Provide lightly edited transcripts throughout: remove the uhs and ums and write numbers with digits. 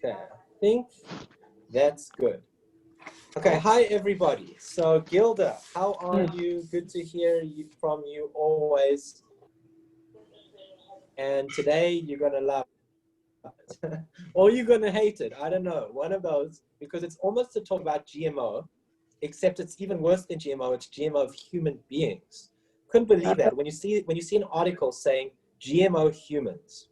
Okay, I think that's good. Okay, hi everybody. So Gilda, how are you? Good to hear from you always. And today you're gonna love it. Or you're gonna hate it. I don't know. One of those, because it's almost to talk about GMO, except it's even worse than GMO, it's GMO of human beings. Couldn't believe that. When you see an article saying GMO humans,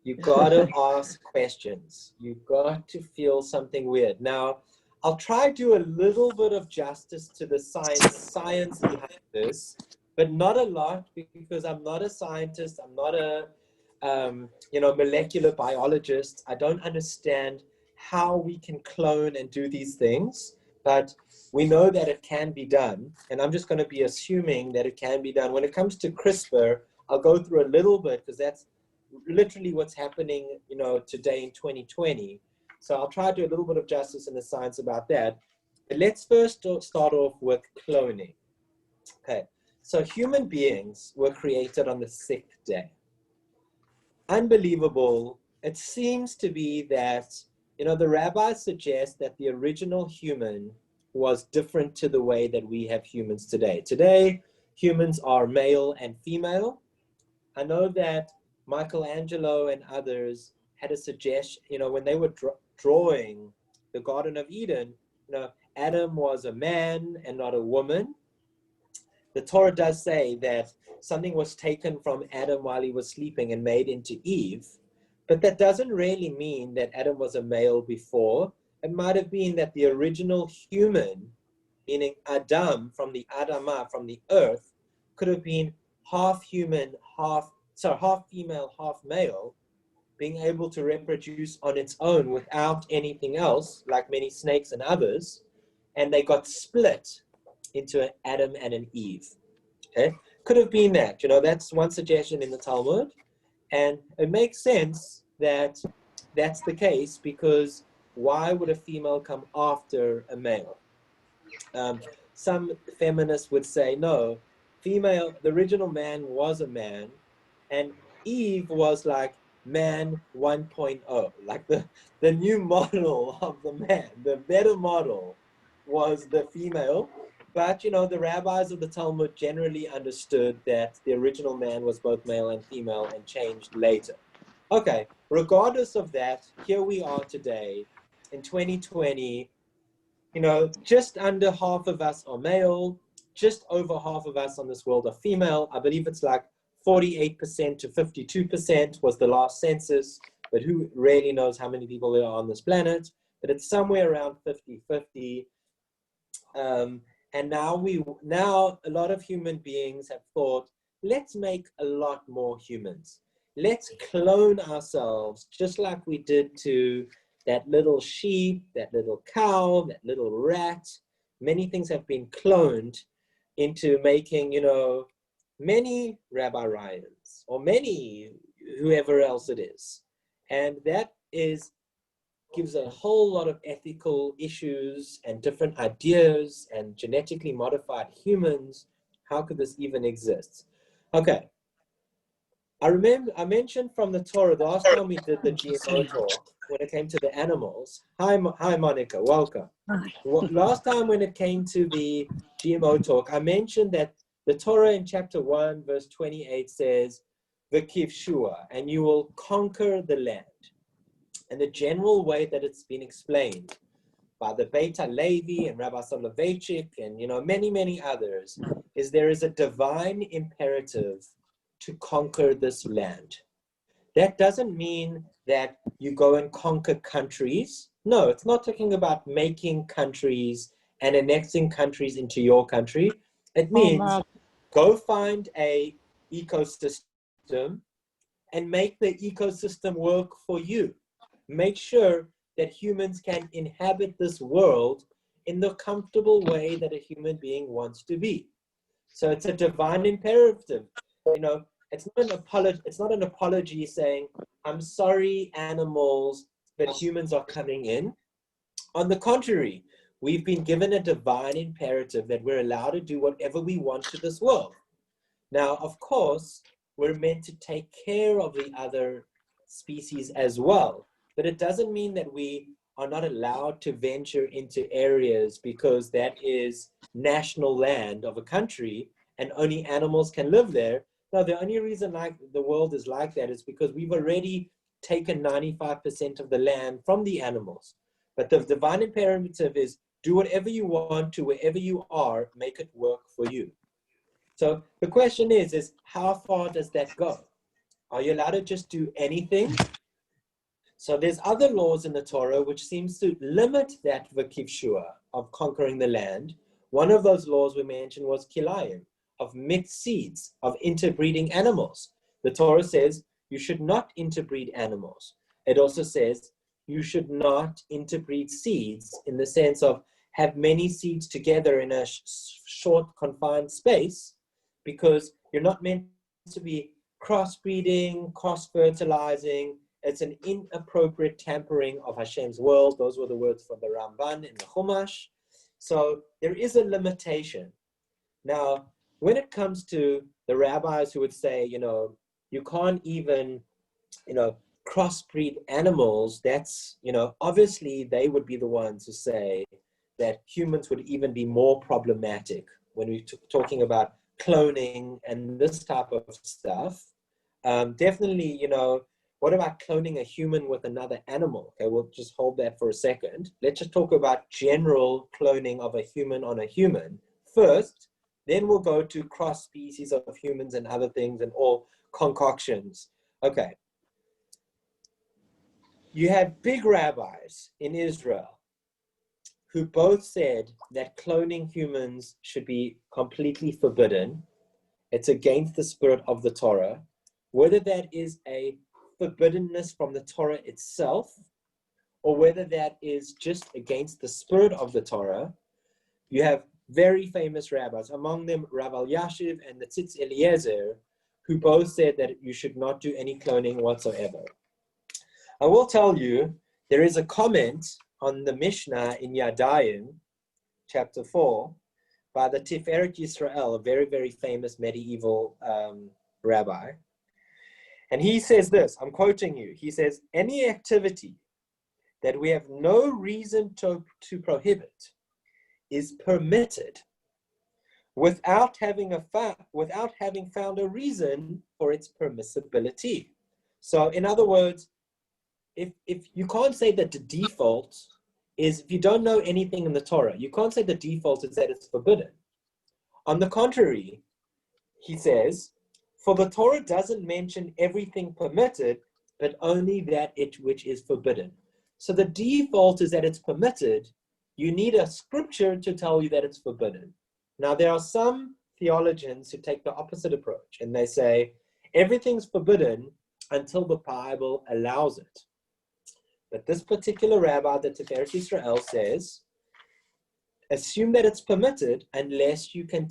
you gotta ask questions. You got to feel something weird. Now, I'll try to do a little bit of justice to the science behind this, but not a lot, because I'm not a scientist. I'm not a molecular biologist. I don't understand how we can clone and do these things, but we know that it can be done. And I'm just going to be assuming that it can be done. When it comes to CRISPR, I'll go through a little bit, because that's literally what's happening, today in 2020. So I'll try to do a little bit of justice in the science about that. But let's first start off with cloning. Okay, so human beings were created on the sixth day. Unbelievable. It seems to be that, the rabbis suggest that the original human was different to the way that we have humans today. Today, humans are male and female. I know that Michelangelo and others had a suggestion, when they were drawing the Garden of Eden, Adam was a man and not a woman. The Torah does say that something was taken from Adam while he was sleeping and made into Eve, but that doesn't really mean that Adam was a male before. It might have been that the original human, meaning Adam, from the Adamah, from the earth, could have been half human, half female, half male, being able to reproduce on its own without anything else, like many snakes and others, and they got split into an Adam and an Eve. Okay, could have been that. That's one suggestion in the Talmud, and it makes sense that that's the case, because why would a female come after a male? Some feminists would say no. The original man was a man, and Eve was like man 1.0, like the new model of the man. The better model was the female. But, the rabbis of the Talmud generally understood that the original man was both male and female and changed later. Okay, regardless of that, here we are today in 2020. Just under half of us are male, just over half of us on this world are female. I believe it's like 48% to 52% was the last census, but who really knows how many people there are on this planet? But it's somewhere around 50-50. And now a lot of human beings have thought, let's make a lot more humans. Let's clone ourselves, just like we did to that little sheep, that little cow, that little rat. Many things have been cloned into making, many Rabbi Ryans, or many whoever else it is. And that gives a whole lot of ethical issues and different ideas, and genetically modified humans. How could this even exist? Okay. I mentioned from the Torah, the last time we did the GMO talk, when it came to the animals. Hi, Monica, welcome. Last time when it came to the GMO talk, I mentioned that the Torah in chapter 1, verse 28 says, V'kivshua, and you will conquer the land. And the general way that it's been explained by the Beit HaLevi and Rabbi Soloveitchik and, many, many others, is there is a divine imperative to conquer this land. That doesn't mean that you go and conquer countries. No, it's not talking about making countries and annexing countries into your country. It means go find a ecosystem and make the ecosystem work for you. Make sure that humans can inhabit this world in the comfortable way that a human being wants to be. So it's a divine imperative. It's not an apology saying, I'm sorry, animals, but humans are coming in. On the contrary, we've been given a divine imperative that we're allowed to do whatever we want to this world. Now, of course, we're meant to take care of the other species as well. but it doesn't mean that we are not allowed to venture into areas because that is national land of a country and only animals can live there. No, the only reason like the world is like that is because we've already taken 95% of the land from the animals. But the divine imperative is do whatever you want to wherever you are, make it work for you. So the question is how far does that go? Are you allowed to just do anything? So there's other laws in the Torah which seems to limit that v'kivshua of conquering the land. One of those laws we mentioned was kilayim, of mixed seeds, of interbreeding animals. The Torah says you should not interbreed animals. It also says you should not interbreed seeds in the sense of have many seeds together in a short confined space, because you're not meant to be crossbreeding, cross-fertilizing. It's an inappropriate tampering of Hashem's world. Those were the words from the Ramban in the Chumash. So there is a limitation. Now, when it comes to the rabbis who would say, you can't even, crossbreed animals, that's, obviously they would be the ones who say that humans would even be more problematic when we're talking about cloning and this type of stuff. Definitely, what about cloning a human with another animal? Okay, we'll just hold that for a second. Let's just talk about general cloning of a human on a human first. Then we'll go to cross species of humans and other things and all concoctions. Okay. You have big rabbis in Israel who both said that cloning humans should be completely forbidden. It's against the spirit of the Torah. Whether that is a forbiddenness from the Torah itself, or whether that is just against the spirit of the Torah, you have very famous rabbis, among them Rav Elyashiv and the Tzitz Eliezer, who both said that you should not do any cloning whatsoever. I will tell you, there is a comment on the Mishnah in Yadayim, chapter 4, by the Tiferet Yisrael, a very, very famous medieval rabbi. And he says this, I'm quoting you, he says, any activity that we have no reason to prohibit is permitted without having found a reason for its permissibility. So in other words, if you can't say that the default is, if you don't know anything in the Torah, you can't say the default is that it's forbidden. On the contrary, he says, for the Torah doesn't mention everything permitted, but only that which is forbidden. So the default is that it's permitted. You need a scripture to tell you that it's forbidden. Now, there are some theologians who take the opposite approach, and they say everything's forbidden until the Bible allows it. But this particular rabbi, the Tiferet Yisrael, says, assume that it's permitted unless you can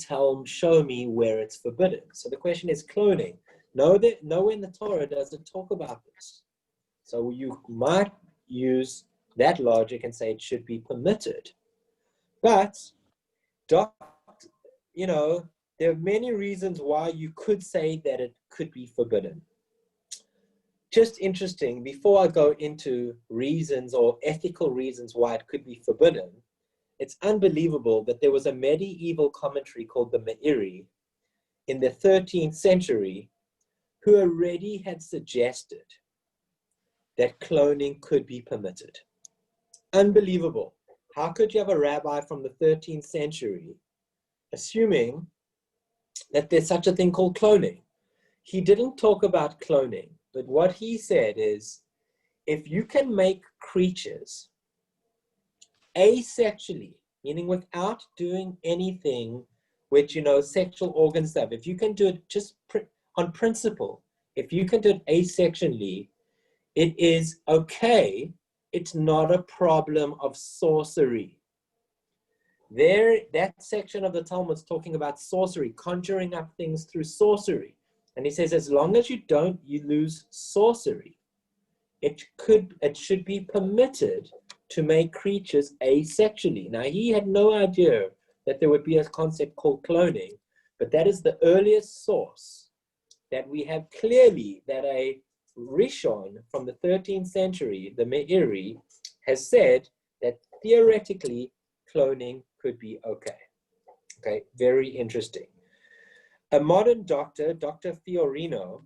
show me where it's forbidden. So the question is cloning. Nowhere in the Torah does it talk about this. So you might use that logic and say it should be permitted. But, there are many reasons why you could say that it could be forbidden. Just interesting, before I go into reasons or ethical reasons why it could be forbidden, it's unbelievable that there was a medieval commentary called the Meiri in the 13th century who already had suggested that cloning could be permitted. Unbelievable. How could you have a rabbi from the 13th century assuming that there's such a thing called cloning? He didn't talk about cloning, but what he said is, if you can make creatures asexually, meaning without doing anything which, sexual organ stuff, if you can do it just on principle, if you can do it asexually, it is okay. It's not a problem of sorcery. That section of the Talmud is talking about sorcery, conjuring up things through sorcery. And he says, as long as you lose sorcery, it should be permitted to make creatures asexually. Now, he had no idea that there would be a concept called cloning, but that is the earliest source that we have clearly that a Rishon from the 13th century, the Meiri, has said that theoretically cloning could be okay. Okay, very interesting. A modern doctor, Dr. Fiorino,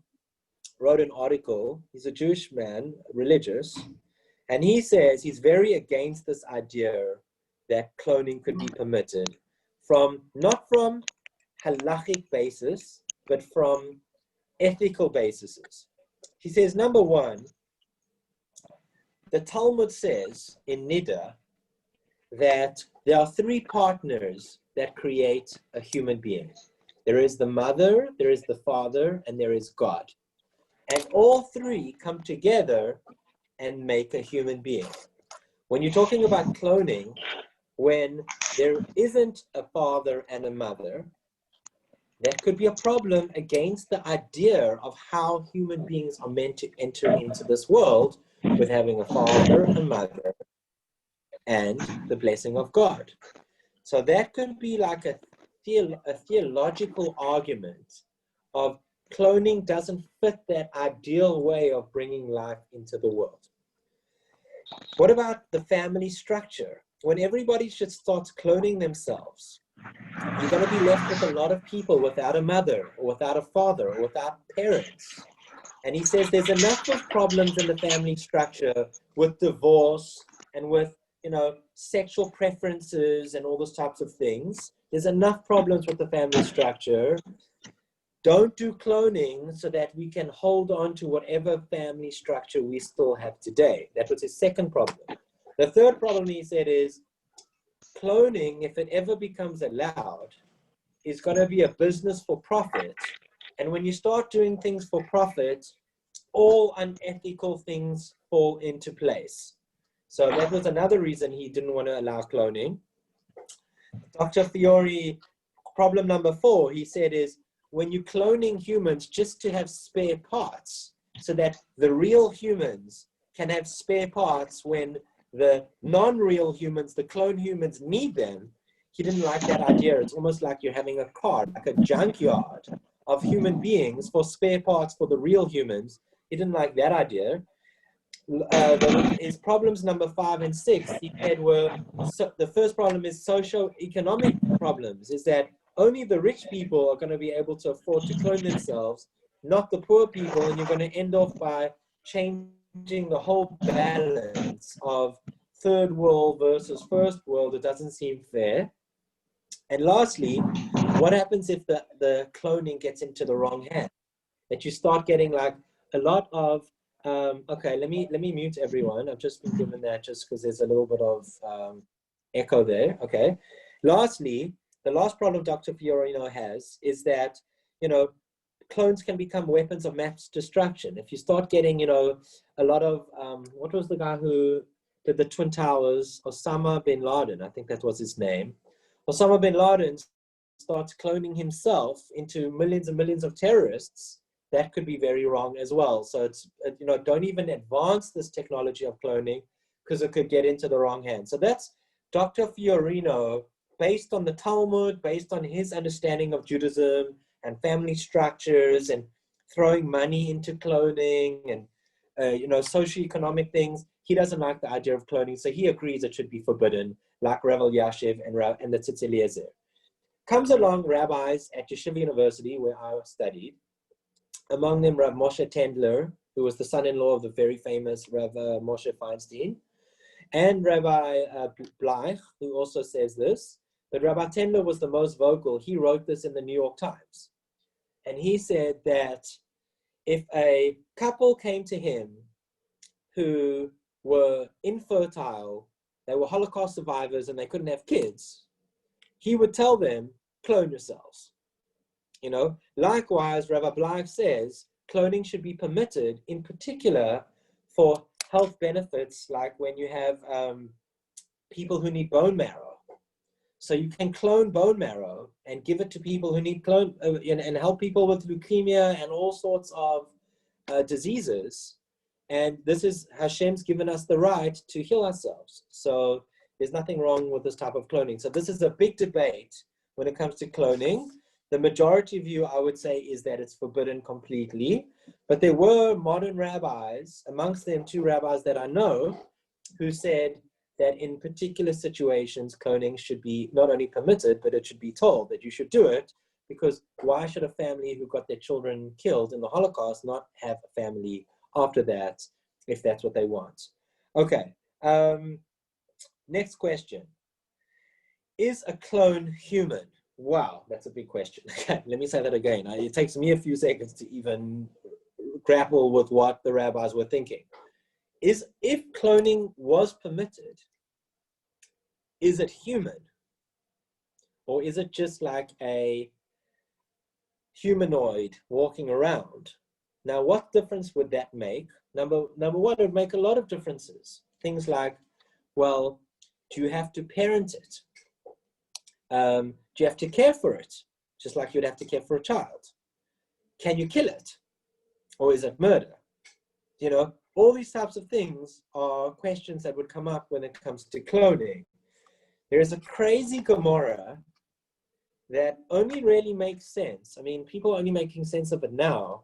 wrote an article. He's a Jewish man, religious, and he says he's very against this idea that cloning could be permitted not from halachic basis, but from ethical bases. He says, number one, the Talmud says in Nida that there are three partners that create a human being. There is the mother, there is the father, and there is God. And all three come together and make a human being. When you're talking about cloning, when there isn't a father and a mother, that could be a problem against the idea of how human beings are meant to enter into this world with having a father, a mother, and the blessing of God. So that could be like a theological argument of cloning doesn't fit that ideal way of bringing life into the world. What about the family structure? When everybody should start cloning themselves, you're going to be left with a lot of people without a mother, or without a father, or without parents. And he says there's enough of problems in the family structure with divorce and with, sexual preferences and all those types of things. There's enough problems with the family structure. Don't do cloning so that we can hold on to whatever family structure we still have today. That was his second problem. The third problem he said is cloning, if it ever becomes allowed, is going to be a business for profit. And when you start doing things for profit, all unethical things fall into place. So that was another reason he didn't want to allow cloning. Dr. Fiore, problem number 4, he said, is when you're cloning humans just to have spare parts so that the real humans can have spare parts when the non-real humans, the clone humans, need them, he didn't like that idea. It's almost like you're having a car, like a junkyard of human beings for spare parts for the real humans. He didn't like that idea. His problems number 5 and 6, he said the first problem is socio-economic problems, is that only the rich people are going to be able to afford to clone themselves, not the poor people, and you're going to end off by changing the whole balance of third world versus first world. It doesn't seem fair. And lastly, what happens if the cloning gets into the wrong hand? That you start getting like a lot of okay, let me mute everyone. I've just been given that just because there's a little bit of echo there. Okay. Lastly, the last problem Dr. Fiorino has is that, clones can become weapons of mass destruction. If you start getting, a lot of, what was the guy who did the Twin Towers? Osama bin Laden, I think that was his name. Osama bin Laden starts cloning himself into millions and millions of terrorists. That could be very wrong as well. So it's, don't even advance this technology of cloning because it could get into the wrong hands. So that's Dr. Fiorino, based on the Talmud, based on his understanding of Judaism and family structures and throwing money into cloning and, socioeconomic things. He doesn't like the idea of cloning, so he agrees it should be forbidden, like Rav Elyashiv and the Tzitz Eliezer. Comes along rabbis at Yeshiva University, where I studied, among them Rav Moshe Tendler, who was the son-in-law of the very famous Rav Moshe Feinstein, and Rabbi Bleich, who also says this. But Rabbi Tendler was the most vocal. He wrote this in the New York Times. And he said that if a couple came to him who were infertile, they were Holocaust survivors and they couldn't have kids, he would tell them, clone yourselves. Likewise, Rabbi Bleich says cloning should be permitted, in particular for health benefits, like when you have people who need bone marrow. So you can clone bone marrow and give it to people who need clone and help people with leukemia and all sorts of diseases. And this is Hashem's given us the right to heal ourselves. So there's nothing wrong with this type of cloning. So this is a big debate when it comes to cloning. The majority view, I would say, is that it's forbidden completely. But there were modern rabbis, amongst them 2 rabbis that I know, who said that in particular situations, cloning should be not only permitted, but it should be told that you should do it, because why should a family who got their children killed in the Holocaust not have a family after that, if that's what they want? Okay, next question. Is a clone human? Wow, that's a big question. Okay, let me say that again. It takes me a few seconds to even grapple with what the rabbis were thinking. If cloning was permitted, is it human? Or is it just like a humanoid walking around? Now, what difference would that make? Number one, it would make a lot of differences. Things like, well, do you have to parent it? Do you have to care for it? Just like you'd have to care for a child. Can you kill it? Or is it murder? You know, all these types of things are questions that would come up when it comes to cloning. There is a crazy Gemara that only really makes sense. I mean, people are only making sense of it now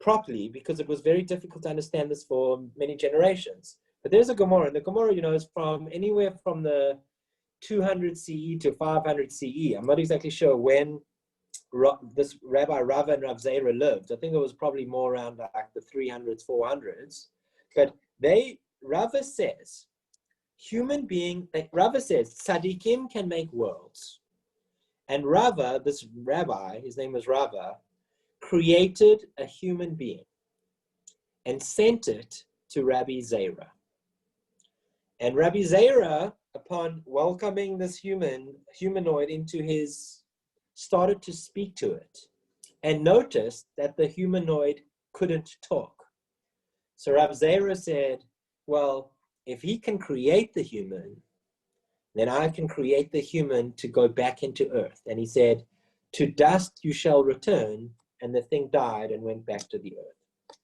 properly, because it was very difficult to understand this for many generations. But there's a Gemara, and the Gemara, you know, is from anywhere from the 200 CE to 500 CE. I'm not exactly sure when this Rabbi Rava and Rav Zera lived. I think it was probably more around like the 300s, 400s. But Rava says, Rava says, tzaddikim can make worlds. And Rava, this rabbi, his name was Rava, created a human being and sent it to Rabbi Zera. And Rabbi Zera, upon welcoming this humanoid into started to speak to it and noticed that the humanoid couldn't talk. So Rabbi Zera said, well, if he can create the human, then I can create the human to go back into earth. And he said, to dust you shall return, and the thing died and went back to the earth.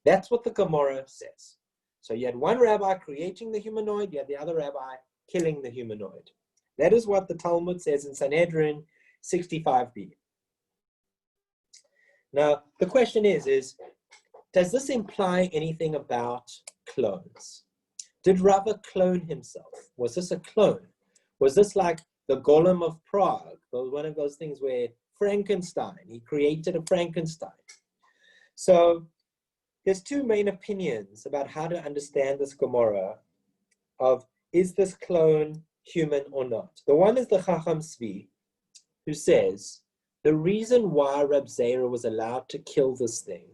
That's what the Gemara says. So you had one rabbi creating the humanoid, you had the other rabbi killing the humanoid. That is what the Talmud says in Sanhedrin 65b. Now, the question is, does this imply anything about clones? Did Rava clone himself? Was this a clone? Was this like the Golem of Prague? One of those things where Frankenstein, he created a Frankenstein. So there's 2 main opinions about how to understand this Gemara of, is this clone human or not? The one is the Chacham Tzvi, who says, the reason why Reb Zera was allowed to kill this thing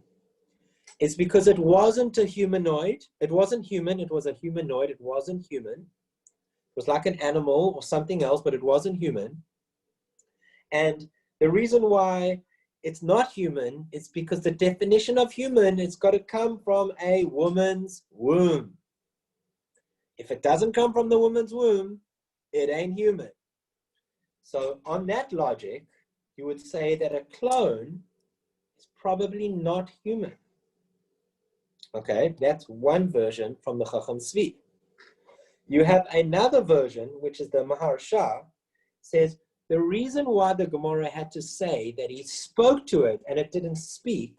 is because it wasn't a humanoid. It wasn't human. It was a humanoid. It wasn't human. It was like an animal or something else, but it wasn't human. And the reason why it's not human is because the definition of human, it's got to come from a woman's womb. If it doesn't come from the woman's womb, it ain't human. So on that logic, you would say that a clone is probably not human. Okay, that's one version from the Chacham Tzvi. You have another version, which is the Maharsha, says the reason why the Gemara had to say that he spoke to it and it didn't speak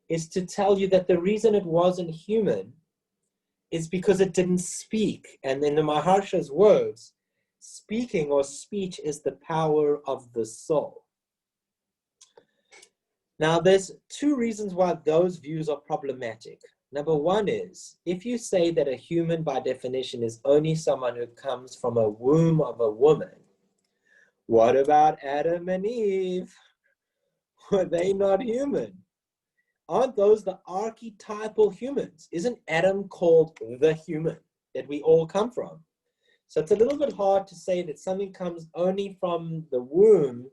is to tell you that the reason it wasn't human is because it didn't speak. And in the Maharsha's words, speaking or speech is the power of the soul. Now, there's 2 reasons why those views are problematic. Number one is, if you say that a human by definition is only someone who comes from a womb of a woman, what about Adam and Eve? Were they not human? Aren't those the archetypal humans? Isn't Adam called the human that we all come from? So it's a little bit hard to say that something comes only from the womb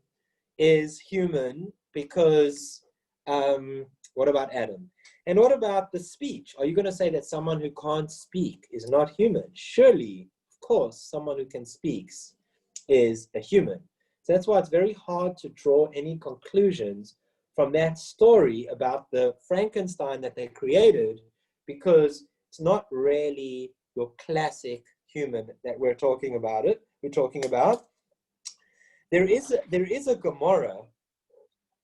is human, because what about Adam? And what about the speech? Are you going to say that someone who can't speak is not human? Surely, of course, someone who can speak is a human. So that's why it's very hard to draw any conclusions from that story about the Frankenstein that they created, because it's not really your classic human that we're talking about. There is a Gemara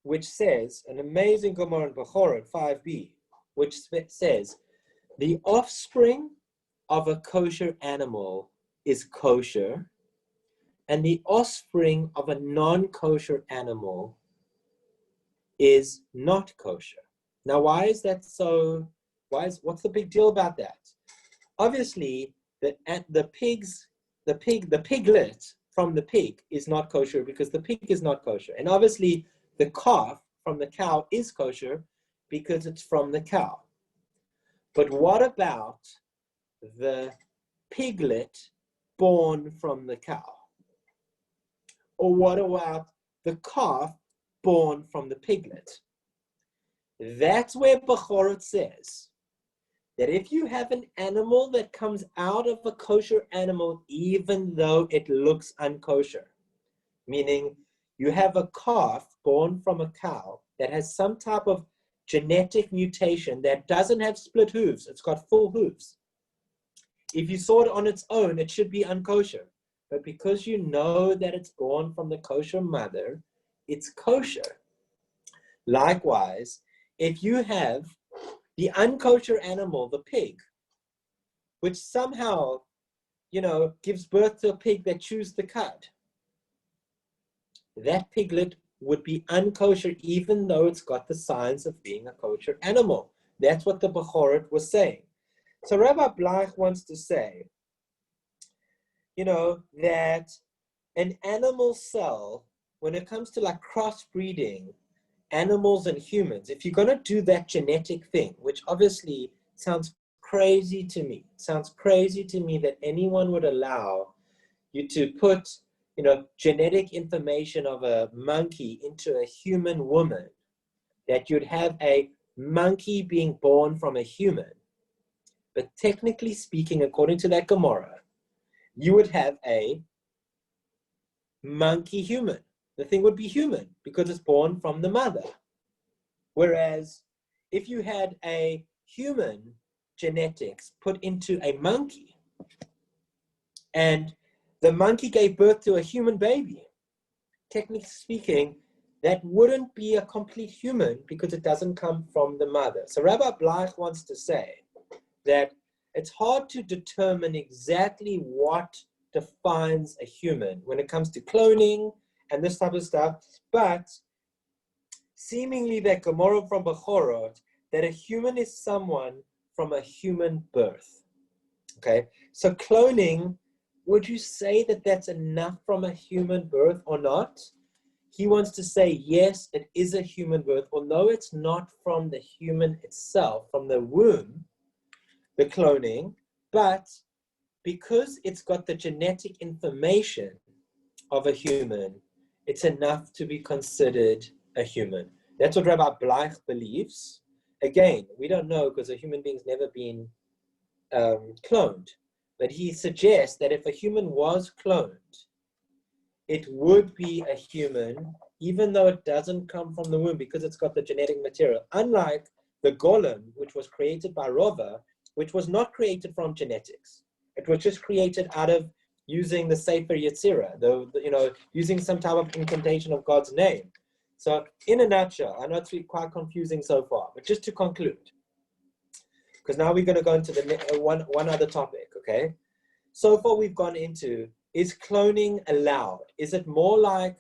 which says, an amazing Gemara in Bechorot 5b, which says, the offspring of a kosher animal is kosher, and the offspring of a non-kosher animal is not kosher. Now, why is that so? What's the big deal about that? Obviously, the piglet from the pig is not kosher because the pig is not kosher. And obviously, the calf from the cow is kosher because it's from the cow. But what about the piglet born from the cow? Or what about the calf born from the piglet? That's where Bechorot says that if you have an animal that comes out of a kosher animal, even though it looks unkosher, meaning you have a calf born from a cow that has some type of genetic mutation that doesn't have split hooves, it's got full hooves. If you saw it on its own, it should be unkosher. But because you know that it's born from the kosher mother, it's kosher. Likewise, if you have the unkosher animal, the pig, which somehow, gives birth to a pig that chews the cud, that piglet would be unkosher even though it's got the signs of being a kosher animal. That's what the Bechorot was saying. So Rabbi Bleich wants to say, that an animal cell, when it comes to like crossbreeding animals and humans, if you're going to do that genetic thing, which obviously sounds crazy to me, that anyone would allow you to put, genetic information of a monkey into a human woman, that you'd have a monkey being born from a human. But technically speaking, according to that Gemara, you would have a monkey human. The thing would be human because it's born from the mother. Whereas if you had a human genetics put into a monkey and the monkey gave birth to a human baby, technically speaking, that wouldn't be a complete human because it doesn't come from the mother. So Rabbi Bleich wants to say that it's hard to determine exactly what defines a human when it comes to cloning and this type of stuff, but seemingly that Gemara from Bechorot, that a human is someone from a human birth. Okay, so cloning, would you say that that's enough from a human birth or not? He wants to say, yes, it is a human birth, although it's not from the human itself, from the womb, the cloning, but because it's got the genetic information of a human, it's enough to be considered a human. That's what Rabbi Bleich believes. Again, we don't know because a human being's never been cloned, but he suggests that if a human was cloned, it would be a human, even though it doesn't come from the womb because it's got the genetic material. Unlike the golem, which was created by Rava, which was not created from genetics. It was just created out of using the Sefer Yetzirah, using some type of incantation of God's name. So in a nutshell, I know it's quite confusing so far, but just to conclude, because now we're going to go into the one other topic, okay? So far we've gone into, is cloning allowed? Is it more like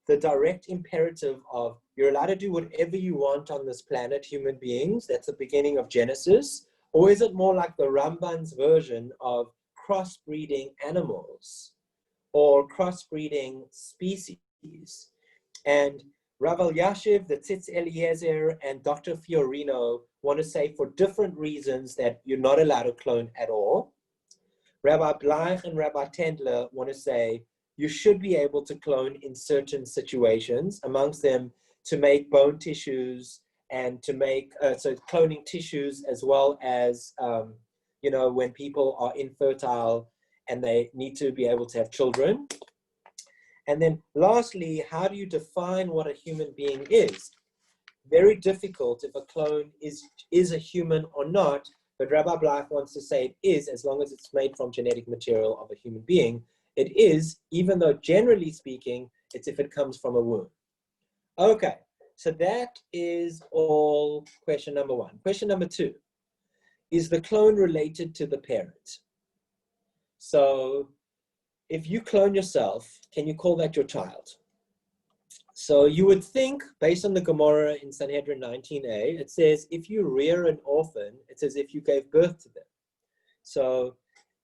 the direct imperative of you're allowed to do whatever you want on this planet, human beings? That's the beginning of Genesis. Or is it more like the Ramban's version of crossbreeding animals or crossbreeding species? And Rav Elyashiv, the Tzitz Eliezer, and Dr. Fiorino want to say for different reasons that you're not allowed to clone at all. Rabbi Bleich and Rabbi Tendler want to say you should be able to clone in certain situations, amongst them to make bone tissues and to make, so cloning tissues as well as, when people are infertile and they need to be able to have children. And then lastly, how do you define what a human being is? Very difficult if a clone is a human or not, but Rabbi Bleich wants to say it is, as long as it's made from genetic material of a human being. It is, even though generally speaking, It's if it comes from a womb. Okay, so that is all question number one. Question number two, is the clone related to the parent? So if you clone yourself, can you call that your child? So you would think, based on the Gemara in Sanhedrin 19a, it says, if you rear an orphan, it's as if you gave birth to them. So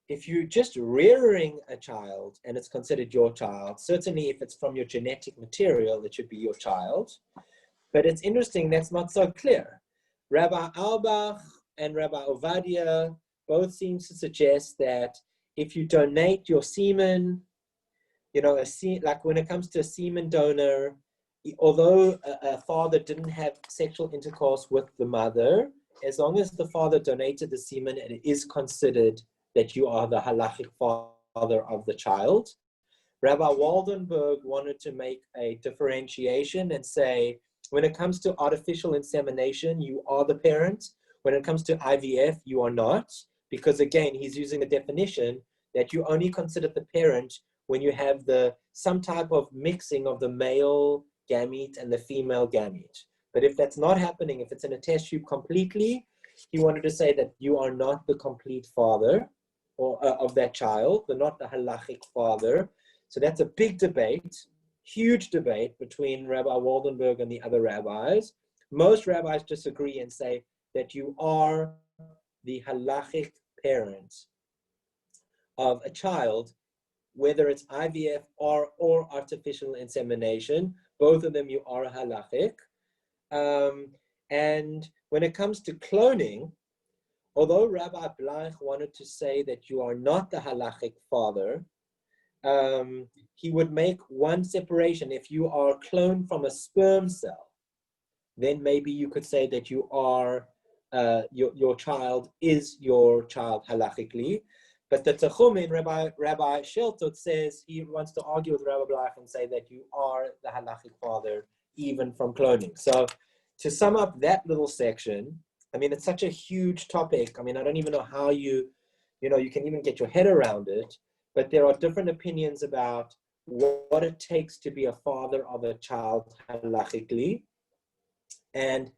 if you're just rearing a child and it's considered your child, certainly if it's from your genetic material, it should be your child. But it's interesting, that's not so clear. Rabbi Albach and Rabbi Ovadia both seem to suggest that if you donate your semen, like when it comes to a semen donor, although a father didn't have sexual intercourse with the mother, as long as the father donated the semen, it is considered that you are the halachic father of the child. Rabbi Waldenberg wanted to make a differentiation and say, when it comes to artificial insemination, you are the parent. When it comes to IVF, you are not, because again, he's using a definition that you only consider the parent when you have some type of mixing of the male gamete and the female gamete. But if that's not happening, if it's in a test tube completely, he wanted to say that you are not the complete father of that child, they're not the halachic father. So that's a big debate, huge debate between Rabbi Waldenberg and the other rabbis. Most rabbis disagree and say that you are the halachic parent of a child, whether it's IVF or artificial insemination. Both of them, you are a halachic. And when it comes to cloning, although Rabbi Bleich wanted to say that you are not the halachic father, he would make one separation. If you are cloned from a sperm cell, then maybe you could say that you are, your child is your child halachically. But the Techumin, Rabbi Sheltot says he wants to argue with Rabbi Bleich and say that you are the halachic father even from cloning. So to sum up that little section, I mean, it's such a huge topic. I mean, I don't even know how you can even get your head around it, but there are different opinions about what it takes to be a father of a child halachically. And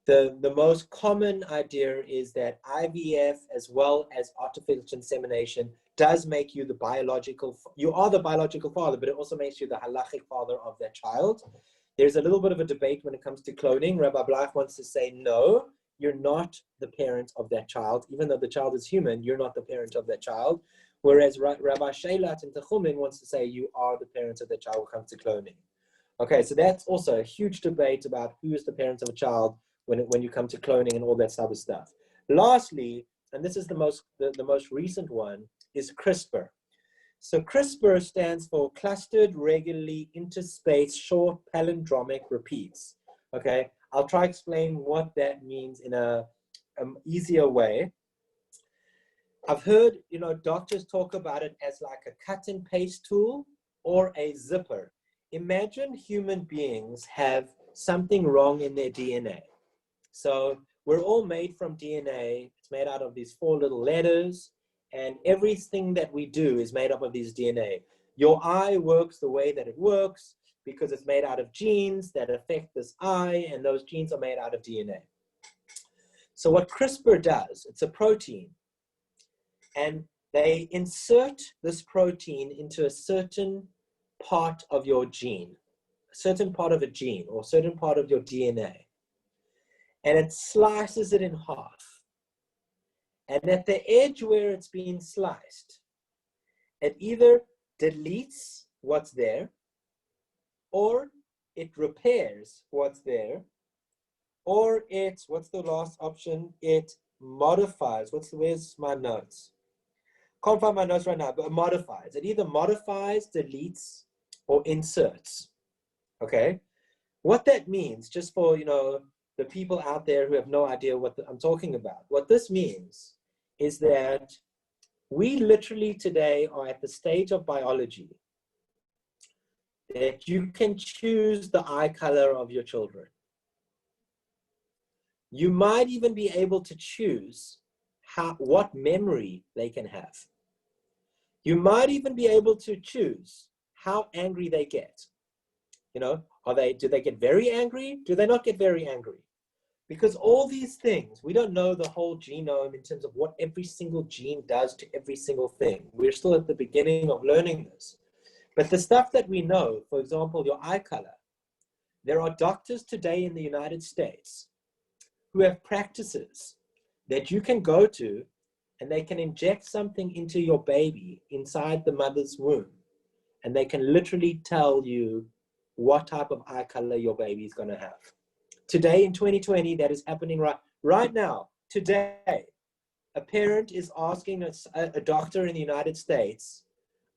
the most common idea is that IVF as well as artificial insemination does make you you are the biological father, but it also makes you the halachic father of that child. There's a little bit of a debate when it comes to cloning. Rabbi Bleich wants to say, no, you're not the parent of that child. Even though the child is human, you're not the parent of that child. Whereas Rabbi Sheilat and Techumin wants to say you are the parent of the child when it comes to cloning. Okay, so that's also a huge debate about who is the parent of a child when you come to cloning and all that type of stuff. Lastly, and this is the most recent one, is CRISPR. So CRISPR stands for Clustered Regularly Interspaced Short Palindromic Repeats. Okay, I'll try to explain what that means in an easier way. I've heard, doctors talk about it as like a cut and paste tool or a zipper. Imagine human beings have something wrong in their DNA. So we're all made from DNA. It's made out of these 4 little letters, and everything that we do is made up of these DNA. Your eye works the way that it works because it's made out of genes that affect this eye, and those genes are made out of DNA. So what CRISPR does, it's a protein, and they insert this protein into a certain part of your gene, a certain part of a gene or a certain part of your DNA, and it slices it in half. And at the edge where it's being sliced, it either deletes what's there, or it repairs what's there, or what's the last option? It modifies. Where's my notes? Can't find my notes right now, but it modifies. It either modifies, deletes, or inserts. Okay? What that means, just for, the people out there who have no idea what I'm talking about, what this means is that we literally today are at the stage of biology that you can choose the eye color of your children. You might even be able to choose what memory they can have. You might even be able to choose how angry they get. You know, do they get very angry? Do they not get very angry? Because all these things, we don't know the whole genome in terms of what every single gene does to every single thing. We're still at the beginning of learning this. But the stuff that we know, for example, your eye color, there are doctors today in the United States who have practices that you can go to, and they can inject something into your baby inside the mother's womb, and they can literally tell you what type of eye color your baby is going to have. Today in 2020, that is happening right now. Today, a parent is asking a doctor in the United States,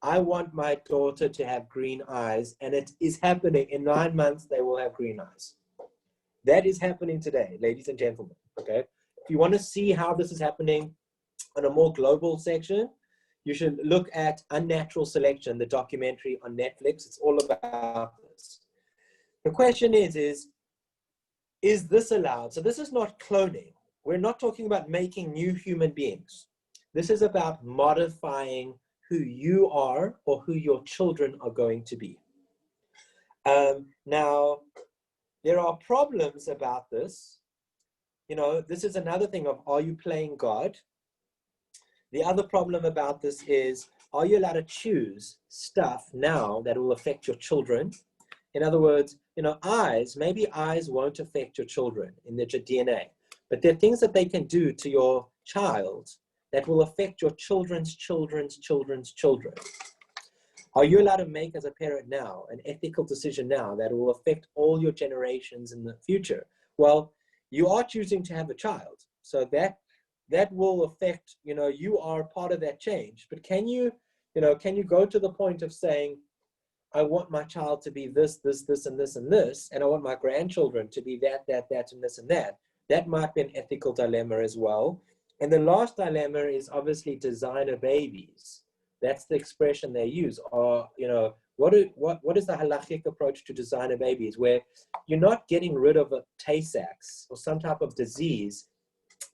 I want my daughter to have green eyes, and it is happening. In 9 months, they will have green eyes. That is happening today, ladies and gentlemen, okay? If you want to see how this is happening on a more global section, you should look at Unnatural Selection, the documentary on Netflix. It's all about this. The question is this allowed? So this is not cloning. We're not talking about making new human beings. This is about modifying who you are or who your children are going to be. Now, there are problems about this. You know, this is another thing of, are you playing God? The other problem about this is, are you allowed to choose stuff now that will affect your children? In other words, you know, maybe eyes won't affect your children in their DNA, but there are things that they can do to your child that will affect your children's children's children's children. Are you allowed to make, as a parent now, an ethical decision now that will affect all your generations in the future? Well, you are choosing to have a child, so that will affect, you know, you are part of that change. But can you go to the point of saying, I want my child to be this, this, this, and this, and this, and I want my grandchildren to be that, that, that, and this, and that. That might be an ethical dilemma as well. And the last dilemma is obviously designer babies. That's the expression they use. Or, you know, what is the halachic approach to designer babies, where you're not getting rid of a Tay-Sachs or some type of disease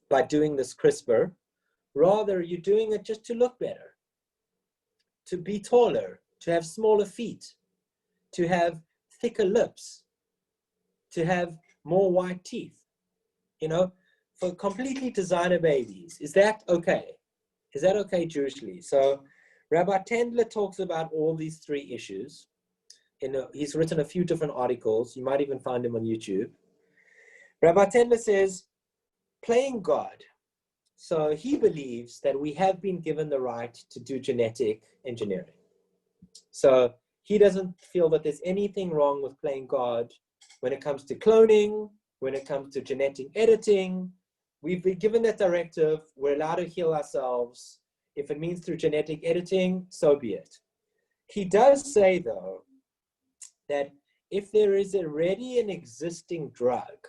by doing this CRISPR. Rather, you're doing it just to look better, to be taller, to have smaller feet, to have thicker lips, to have more white teeth, you know, for completely designer babies. Is that okay? Is that okay Jewishly? So Rabbi Tendler talks about all these three issues. He's written a few different articles. You might even find him on YouTube. Rabbi Tendler says, playing God. So he believes that we have been given the right to do genetic engineering. So he doesn't feel that there's anything wrong with playing God when it comes to cloning, when it comes to genetic editing. We've been given that directive. We're allowed to heal ourselves. If it means through genetic editing, so be it. He does say, though, that if there is already an existing drug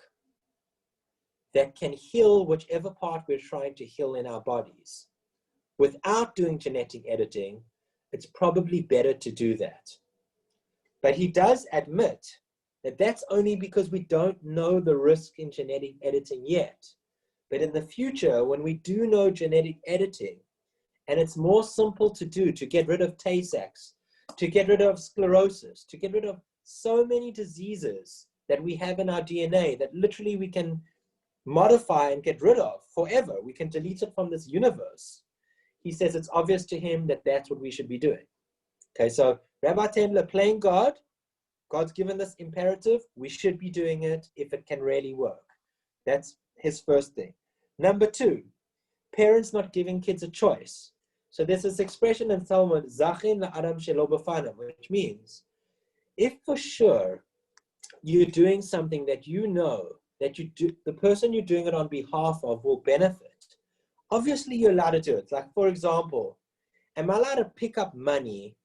that can heal whichever part we're trying to heal in our bodies without doing genetic editing, it's probably better to do that. But he does admit that that's only because we don't know the risk in genetic editing yet. But in the future, when we do know genetic editing, and it's more simple to do, to get rid of Tay-Sachs, to get rid of sclerosis, to get rid of so many diseases that we have in our DNA that literally we can modify and get rid of forever. We can delete it from this universe. He says it's obvious to him that that's what we should be doing. Okay, so Rabbi Tendler, playing God, God's given this imperative, we should be doing it if it can really work. That's his first thing. Number two, parents not giving kids a choice. So there's this expression in Talmud, Zachin la'adam shelo b'fanav, which means if for sure you're doing something that you know that the person you're doing it on behalf of will benefit, obviously you're allowed to do it. Like, for example, am I allowed to pick up money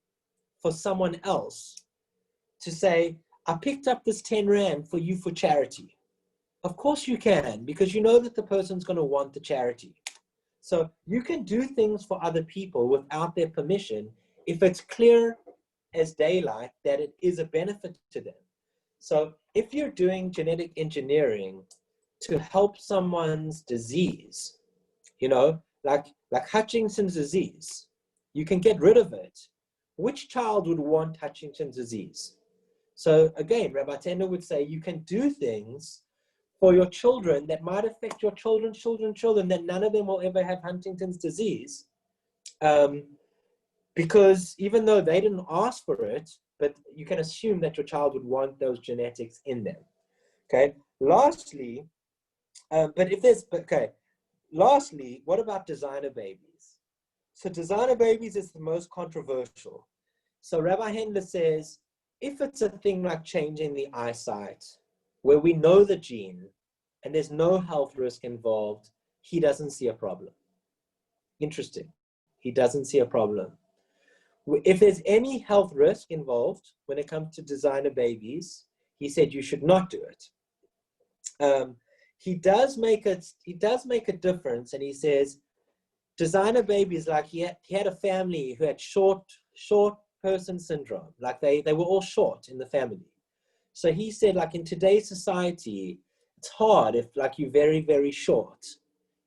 for someone else to say, I picked up this 10 Rand for you for charity? Of course you can, because you know that the person's going to want the charity. So you can do things for other people without their permission if it's clear as daylight that it is a benefit to them. So if you're doing genetic engineering to help someone's disease, you know, like Hutchinson's disease, you can get rid of it. Which child would want Hutchinson's disease? So again, Rabbi Tender would say you can do things for your children that might affect your children's children, that none of them will ever have Huntington's disease. Because even though they didn't ask for it, but you can assume that your child would want those genetics in them. Okay. Lastly, lastly, what about designer babies? So designer babies is the most controversial. So Rabbi Hendler says, if it's a thing like changing the eyesight, where we know the gene and there's no health risk involved, he doesn't see a problem. Interesting. He doesn't see a problem. If there's any health risk involved when it comes to designer babies, he said you should not do it. He does make a difference, and he says designer babies, like he had a family who had short person syndrome, like they were all short in the family. So he said, like in today's society, it's hard if like you're very, very short.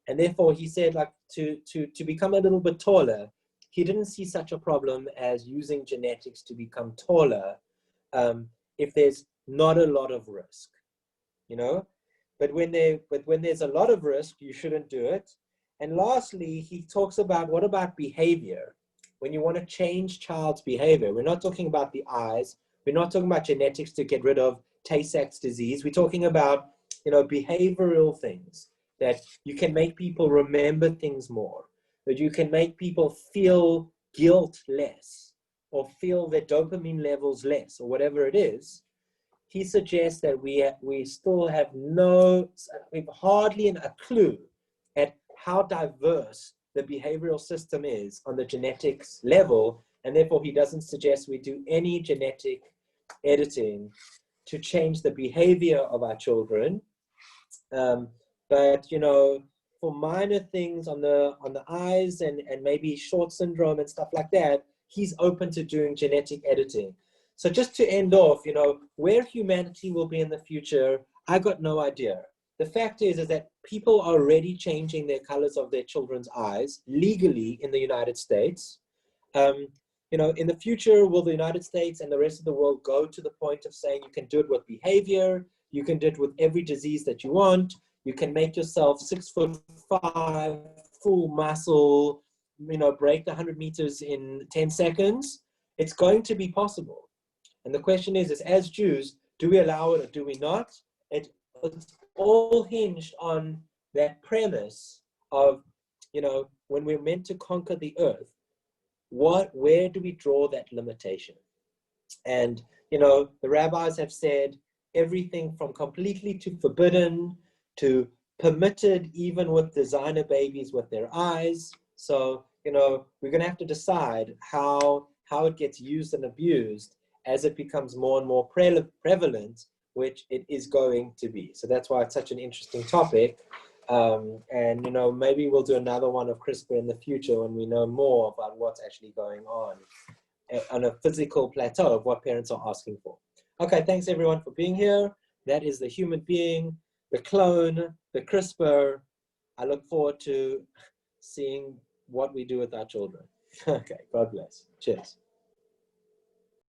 And therefore he said, like to become a little bit taller, he didn't see such a problem as using genetics to become taller if there's not a lot of risk, you know. But when there's a lot of risk, you shouldn't do it. And lastly, he talks about, what about behavior? When you want to change child's behavior, we're not talking about the eyes. We're not talking about genetics to get rid of Tay-Sachs disease. We're talking about, you know, behavioral things, that you can make people remember things more, that you can make people feel guilt less, or feel their dopamine levels less, or whatever it is. He suggests that we still have we've hardly a clue at how diverse the behavioral system is on the genetics level, and therefore he doesn't suggest we do any genetic editing to change the behavior of our children. But you know, for minor things on the eyes and maybe short syndrome and stuff like that, he's open to doing genetic editing. So just to end off, you know, where humanity will be in the future, I got no idea. The fact is that people are already changing their colors of their children's eyes legally in the United States. You know, in the future, will the United States and the rest of the world go to the point of saying you can do it with behavior, you can do it with every disease that you want, you can make yourself 6'5", full muscle, you know, break the 100 meters in 10 seconds? It's going to be possible. And the question is as Jews, do we allow it or do we not? It's all hinged on that premise of, you know, when we're meant to conquer the earth, where do we draw that limitation? And, you know, the rabbis have said everything from completely to forbidden to permitted, even with designer babies with their eyes. So, you know, we're going to have to decide how it gets used and abused as it becomes more and more prevalent, which it is going to be. So that's why it's such an interesting topic. And, you know, maybe we'll do another one of CRISPR in the future when we know more about what's actually going on a physical plateau of what parents are asking for. Okay, thanks everyone for being here. That is the human being, the clone, the CRISPR. I look forward to seeing what we do with our children. Okay, God bless. Cheers.